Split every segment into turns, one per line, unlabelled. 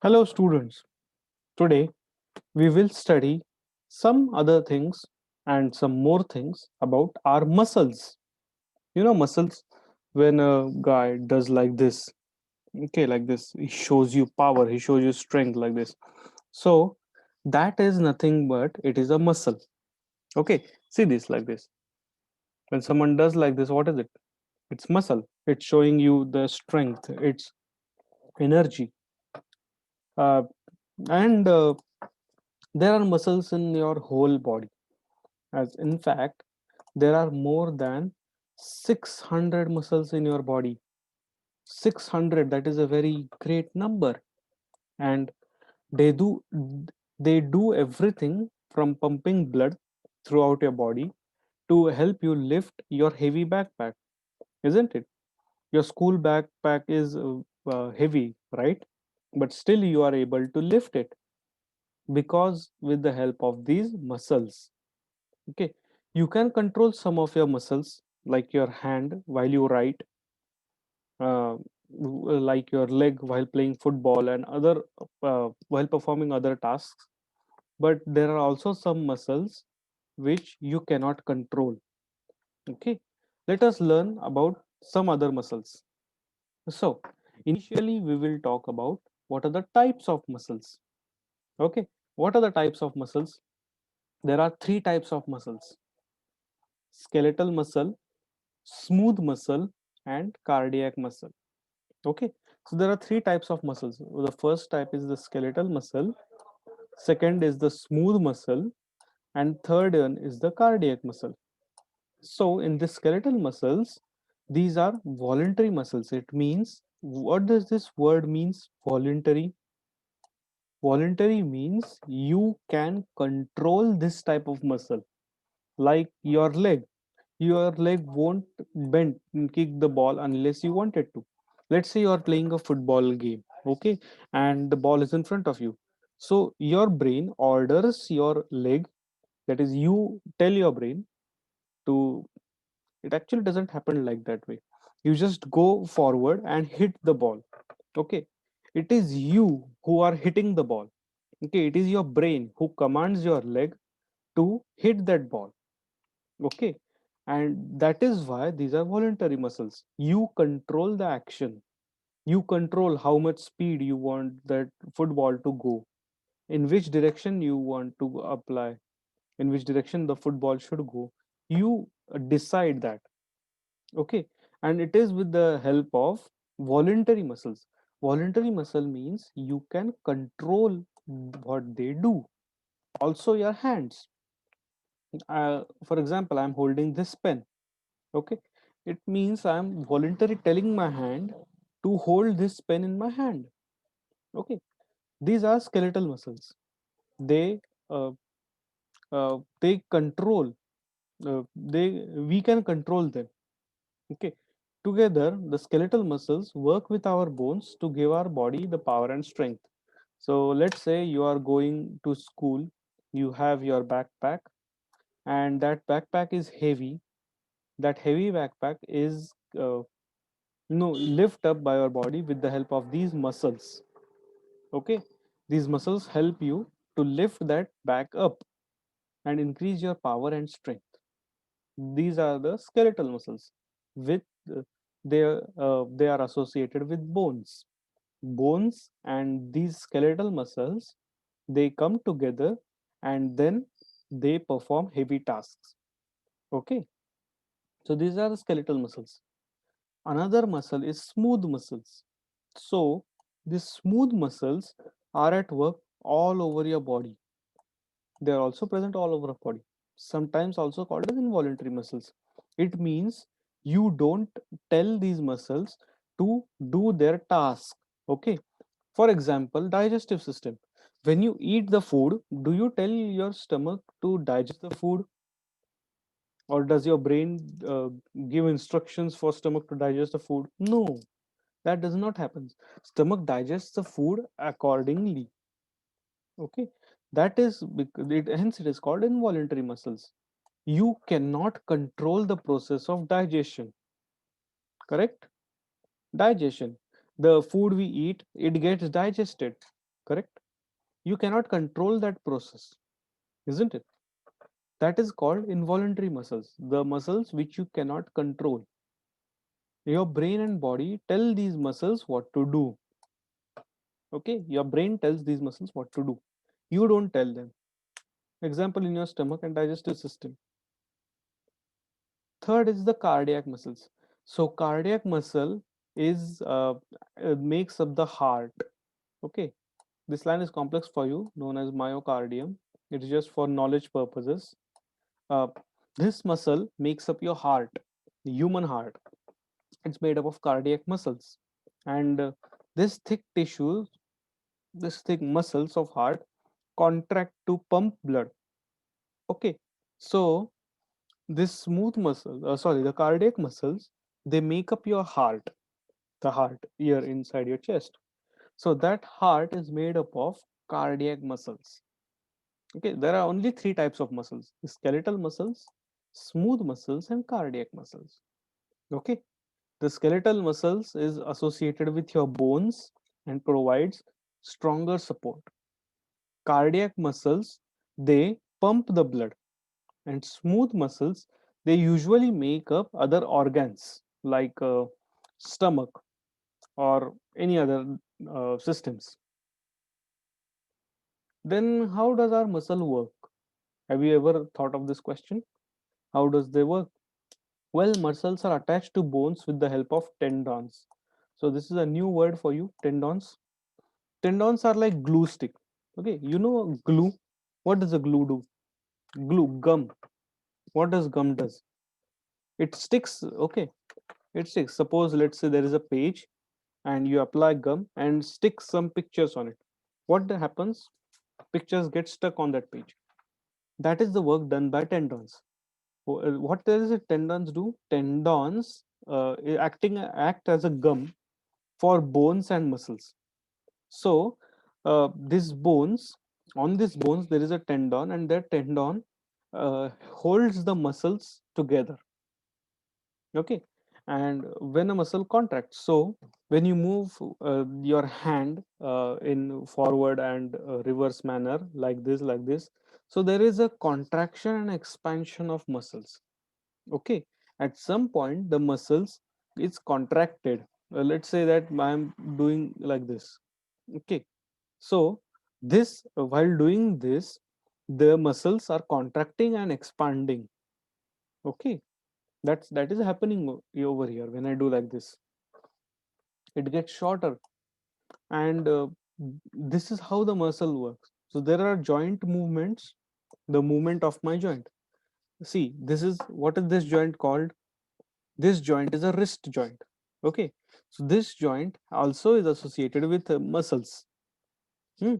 Hello, students. Today we will study some other things and some more things about our muscles. Muscles, when a guy does like this, okay, like this, he shows you power, he shows you strength like this. So, that is nothing but it is a muscle. Okay, see this like this. When someone does like this, what is it? It's muscle. It's showing you the strength, it's energy. Uh, and There are muscles in your whole body, as in fact there are more than 600 muscles in your body. 600, that is a very great number. And they do they do everything from pumping blood throughout your body to help you lift your heavy backpack, isn't it? Your school backpack is heavy, right? But still you are able to lift it because with the help of these muscles. Okay, you can control some of your muscles like your hand while you write, like your leg while playing football and other while performing other tasks. But there are also some muscles which you cannot control. Okay, let us learn about some other muscles. So, initially we will talk about what are the types of muscles. Okay, what are the types of muscles? There are three types of muscles: skeletal muscle, smooth muscle, and cardiac muscle. Okay, so there are three types of muscles. The first type is the skeletal muscle, second is the smooth muscle, and third one is the cardiac muscle. So in the skeletal muscles, these are voluntary muscles. It means, what does this word means, voluntary? Voluntary means you can control this type of muscle, like your leg won't bend and kick the ball unless you want it to. Let's say you are playing a football game, okay, and the ball is in front of you. So your brain orders your leg, that is, you tell your brain to, it actually doesn't happen like that way. You just go forward and hit the ball. Okay, it is you who are hitting the ball. Okay, it is your brain who commands your leg to hit that ball. Okay, and that is why these are voluntary muscles. You control the action, you control how much speed you want that football to go, in which direction you want to apply, in which direction the football should go. You decide that. Okay, and it is with the help of voluntary muscles. Voluntary muscle means you can control what they do. Also your hands, for example, I'm holding this pen. Okay, it means I'm voluntarily telling my hand to hold this pen in my hand. Okay, these are skeletal muscles. They they control, they we can control them. Okay, together the skeletal muscles work with our bones to give our body the power and strength. So let's say you are going to school, you have your backpack, and that backpack is heavy. That heavy backpack is lift up by your body with the help of these muscles. Okay, these muscles help you to lift that back up and increase your power and strength. These are the skeletal muscles. With they are associated with bones, and these skeletal muscles, they come together and then they perform heavy tasks. Okay, so these are the skeletal muscles. Another muscle is smooth muscles. So these smooth muscles are at work all over your body. They are also present all over the body. Sometimes also called as involuntary muscles. It means you don't tell these muscles to do their task. Okay. For example, digestive system. When you eat the food, do you tell your stomach to digest the food, or does your brain give instructions for stomach to digest the food? No, that does not happen. Stomach digests the food accordingly. Okay, that is because hence it is called involuntary muscles. You cannot control the process of digestion. Correct? Digestion. The food we eat, it gets digested. correct? You cannot control that process, isn't it? That is called involuntary muscles, the muscles which you cannot control. Your brain and body tell these muscles what to do. Okay, your brain tells these muscles what to do. You don't tell them. Example, in your stomach and digestive system. Third is the cardiac muscles. So cardiac muscle is makes up the heart. Okay, this line is complex for you, known as myocardium. It is just for knowledge purposes. Uh, this muscle makes up your heart, the human heart. It's made up of cardiac muscles, and this thick tissue, this thick muscles of heart contract to pump blood. Okay, so this smooth muscle, sorry, the cardiac muscles, they make up your heart, the heart here inside your chest. So that heart is made up of cardiac muscles. Okay, there are only three types of muscles: skeletal muscles, smooth muscles, and cardiac muscles. Okay, the skeletal muscles is associated with your bones and provides stronger support. Cardiac muscles, they pump the blood, and smooth muscles, they usually make up other organs like stomach or any other systems. Then how does our muscle work? Have you ever thought of this question? How does they work? Well, muscles are attached to bones with the help of tendons. So this is a new word for you, tendons. Tendons are like glue stick. Okay, you know glue. What does a glue do? Glue, gum. What does gum does? It sticks. Okay, it sticks. Suppose let's say there is a page and you apply gum and stick some pictures on it. What happens? Pictures get stuck on that page. That is the work done by tendons. What does the tendons do? Tendons act as a gum for bones and muscles. So these bones, on these bones there is a tendon, and that tendon holds the muscles together. Okay, and when a muscle contracts, so when you move your hand in forward and reverse manner, like this, so there is a contraction and expansion of muscles. Okay, at some point the muscles is contracted. Let's say that I am doing like this. Okay, so this while doing this, the muscles are contracting and expanding. Okay, that is happening over here. When I do like this, it gets shorter, and this is how the muscle works. So there are joint movements. The movement of my joint, see, this is what is this joint called? This joint is a wrist joint. Okay, so this joint also is associated with muscles. Hmm.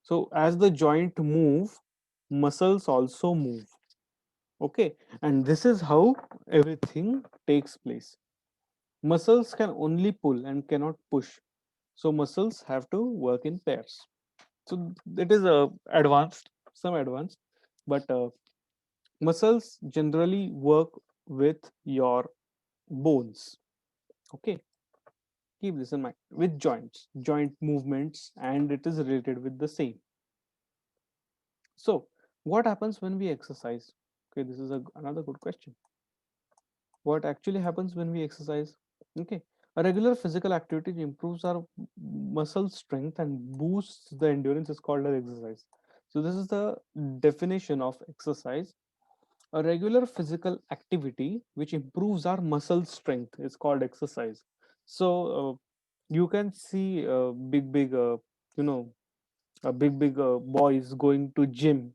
So as the joint move, muscles also move. Okay, and this is how everything takes place. Muscles can only pull and cannot push. So muscles have to work in pairs. So it is advanced, some advanced, but muscles generally work with your bones. Okay, keep this in mind, with joints, joint movements, and it is related with the same. So what happens when we exercise? Okay, this is another good question. What actually happens when we exercise? Okay, a regular physical activity improves our muscle strength and boosts the endurance, is called as exercise. So this is the definition of exercise. A regular physical activity which improves our muscle strength is called exercise. So you can see you know big boys going to gym.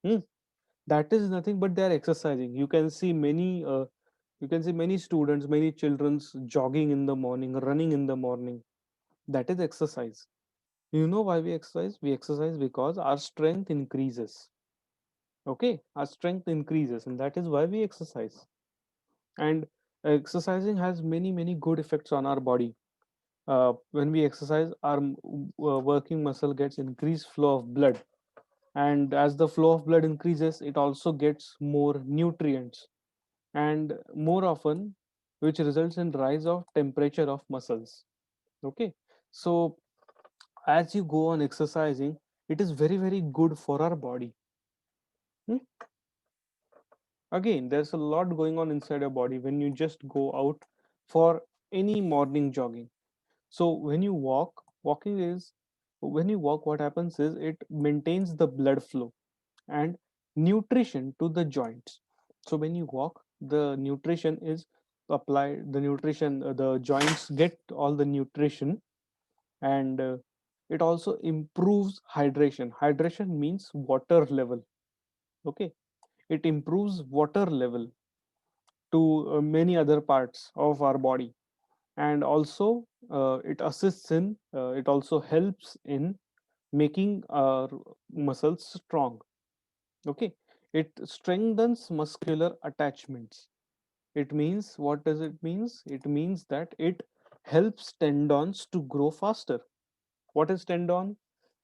Hmm? That is nothing but they are exercising. You can see many students, many children's jogging in the morning, running in the morning. That is exercise. You know why we exercise? We exercise because our strength increases. Okay, our strength increases, and that is why we exercise. And exercising has many good effects on our body. When we exercise, our working muscle gets increased flow of blood, and as the flow of blood increases, it also gets more nutrients, and more often, which results in rise of temperature of muscles. Okay, so as you go on exercising, it is very very good for our body. Hmm? Again, there's a lot going on inside your body when you just go out for any morning jogging. So when you walk, what happens is it maintains the blood flow and nutrition to the joints. So when you walk, the nutrition is applied, the nutrition, the joints get all the nutrition, and it also improves hydration. Hydration means water level. Okay, it improves water level to many other parts of our body, and also it also helps in making our muscles strong. Okay, it strengthens muscular attachments. It means, what does it means? It means that it helps tendons to grow faster. What is tendon?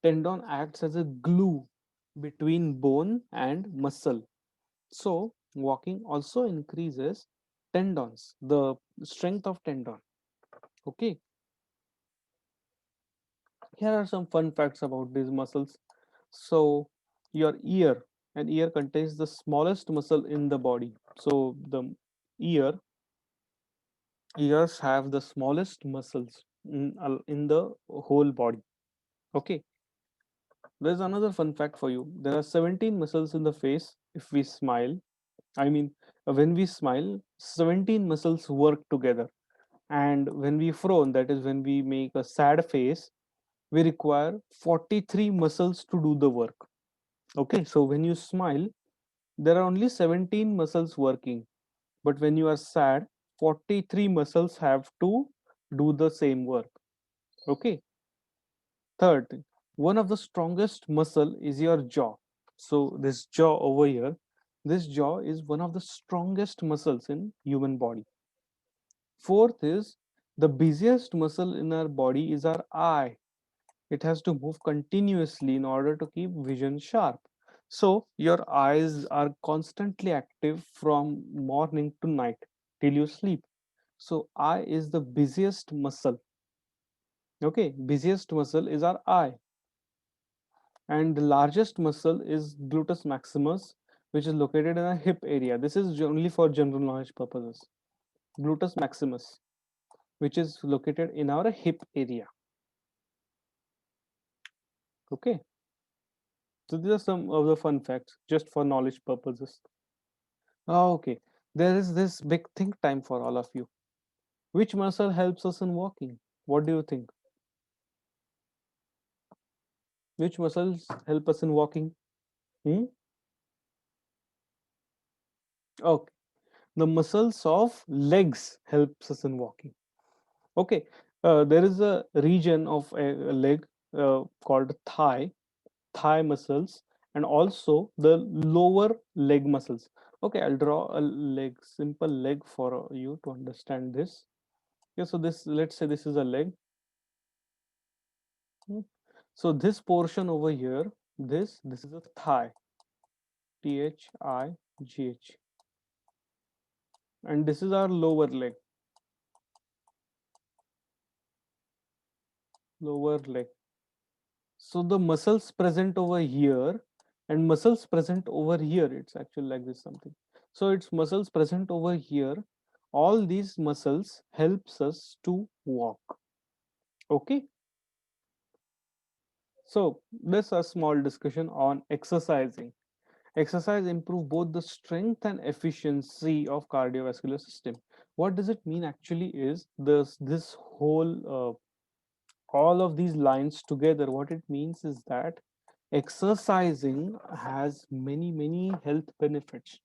Tendon acts as a glue between bone and muscle. So walking also increases tendons, the strength of tendon. Okay, here are some fun facts about these muscles. So your ear, an ear contains the smallest muscle in the body. So the ear ears have the smallest muscles in the whole body. Okay, there's another fun fact for you. There are 17 muscles in the face. If we smile, I mean, when we smile, 17 muscles work together. And when we frown, that is when we make a sad face, we require 43 muscles to do the work. Okay, so when you smile, there are only 17 muscles working, but when you are sad, 43 muscles have to do the same work. Okay, third thing, one of the strongest muscle is your jaw. So this jaw over here, this jaw is one of the strongest muscles in human body. Fourth is, the busiest muscle in our body is our eye. It has to move continuously in order to keep vision sharp. So your eyes are constantly active from morning to night till you sleep. So eye is the busiest muscle. Okay, busiest muscle is our eye. And the largest muscle is gluteus maximus, which is located in a hip area. This is only for general knowledge purposes. Gluteus maximus, which is located in our hip area. Okay, so these are some of the fun facts just for knowledge purposes. Okay, there is this big think time for all of you. Which muscle helps us in walking? What do you think? Which muscles help us in walking? Hmm? Okay, the muscles of legs helps us in walking. Okay, there is a region of a leg called thigh muscles, and also the lower leg muscles. Okay, I'll draw a simple leg for you to understand this. Yeah, so this, let's say this is a leg. Hmm. So this portion over here, this is a thigh, thigh, and this is our lower leg, lower leg. So the muscles present over here and muscles present over here, it's actually like this something. So it's muscles present over here. All these muscles helps us to walk. Okay. So this a small discussion on exercising. Exercise improve both the strength and efficiency of cardiovascular system. What does it mean actually is this whole all of these lines together, what it means is that exercising has many health benefits.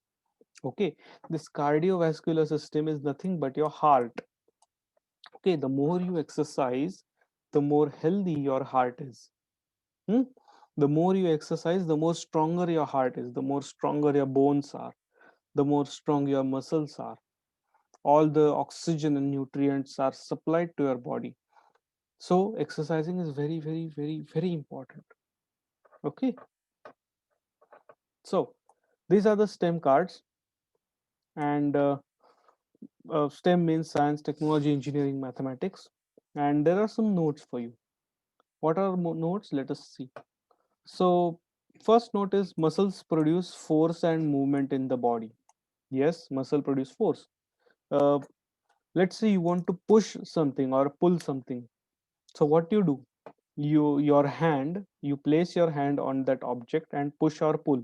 Okay, this cardiovascular system is nothing but your heart. Okay, the more you exercise, the more healthy your heart is. Hmm? The more you exercise, the more stronger your heart is, the more stronger your bones are, the more strong your muscles are. All the oxygen and nutrients are supplied to your body. So exercising is very important. Okay, so these are the STEM cards, and STEM means science, technology, engineering, mathematics, and there are some notes for you. What are nodes? Let us see. So first note is muscles produce force and movement in the body. Yes, muscle produce force. uh, let's say you want to push something or pull something. So what do? Your hand, you place your hand on that object and push or pull.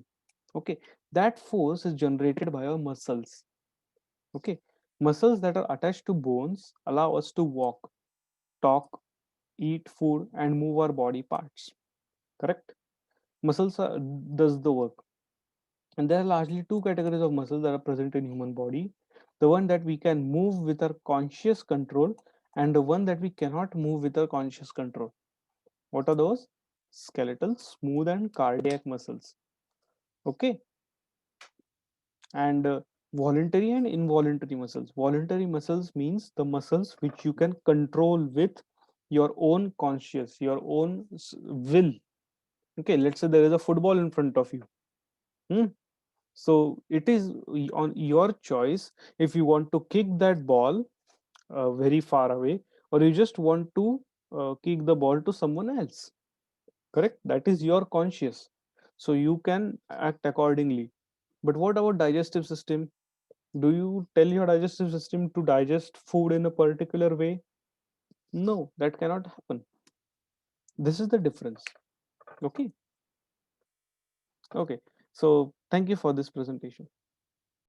Okay, that force is generated by your muscles. Okay, muscles that are attached to bones allow us to walk, talk, eat food, and move our body parts. Correct? Muscles does the work. And there are largely two categories of muscles that are present in human body: the one that we can move with our conscious control, and the one that we cannot move with our conscious control. What are those? Skeletal, smooth, and cardiac muscles. Okay. And voluntary and involuntary muscles. Voluntary muscles means the muscles which you can control with your own conscious, your own will. Okay, let's say there is a football in front of you. Hmm? So it is on your choice if you want to kick that ball very far away, or you just want to kick the ball to someone else. Correct? That is your conscious. So you can act accordingly. But what about digestive system? Do you tell your digestive system to digest food in a particular way? No, that cannot happen. This is the difference. Okay. Okay. So thank you for this presentation.